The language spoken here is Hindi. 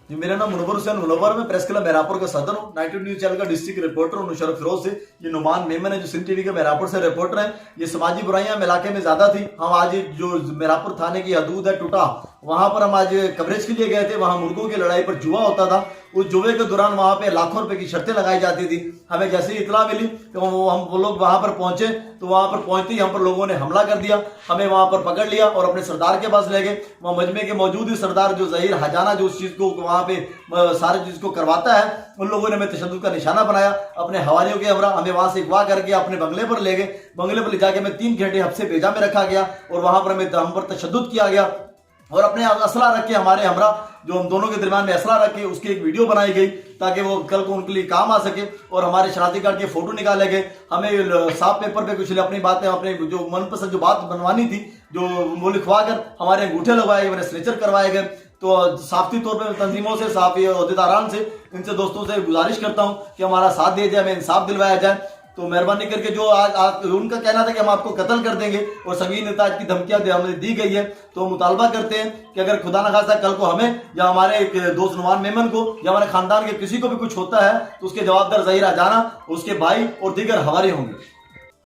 जी, मेरा नाम मुनव्वर हुसैन मुनव्वर, मैं प्रेस क्लब मेहरापुर का सदर हूँ। 92 न्यूज चैनल का डिस्ट्रिक्ट रिपोर्टर हूँ नुशरत फिरोज से। ये नुमान मेमन है जो सिंध टीवी के मेहरापुर से रिपोर्टर है। ये समाजी बुराइयां हम इलाके में ज्यादा थी। हम आज जो मेहरापुर थाने की हदूद है टूटा, वहां पर हम आज कवरेज के लिए गए थे। वहां मुर्गों की लड़ाई पर जुआ होता था। उस जुए के दौरान वहां पे लाखों रुपए की शर्तें लगाई जाती थी। हमें जैसे ही इतला मिली तो वो लोग वहां पर पहुंचे, तो वहां पर पहुंचते ही हम पर लोगों ने हमला कर दिया। हमें वहां पर पकड़ लिया और अपने सरदार के पास ले गए। वहां मजमे के मौजूद ही सरदार जो जहीर हजाना जो उस चीज को वहां पे सारे चीज को करवाता है, उन लोगों ने हमें तशद्दुद का निशाना बनाया। अपने हवालियों के हमरा हमें वहां से अगवा करके अपने बंगले पर ले गए। बंगले पर ले जाके हमें 3 घंटे हफ्से भेजा में रखा गया और वहां पर हमें हम पर तशद्दुद किया गया। और अपने असला रख के हमारे हमरा जो हम दोनों के दरमियान में असला रख के उसकी एक वीडियो बनाई गई ताकि वो कल को उनके लिए काम आ सके। और हमारे शनाख्ती कार्ड के फोटो निकाले गए। हमें साफ पेपर पे कुछ अपनी बातें, अपने जो मनपसंद जो बात बनवानी थी, जो वो लिखवा कर हमारे अंगूठे लगवाए गए, मेरे सिग्नेचर करवाए गए। तो साफती तौर पर तंजीमों से, साफी अहदेदारान से, इनसे दोस्तों से गुजारिश करता हूँ कि हमारा साथ दिया जाए, हमें इंसाफ दिलवाया जाए। तो मेहरबानी करके जो आज उनका कहना था कि हम आपको कत्ल कर देंगे और संगीन नताज की धमकियां हमें दी गई है, तो मुतालबा करते हैं कि अगर खुदा न खास्ता कल को हमें या हमारे दोस्त नुमान मेमन को या हमारे खानदान के किसी को भी कुछ होता है तो उसके जवाबदार जहीर हजाना, उसके भाई और दीगर हवाले होंगे।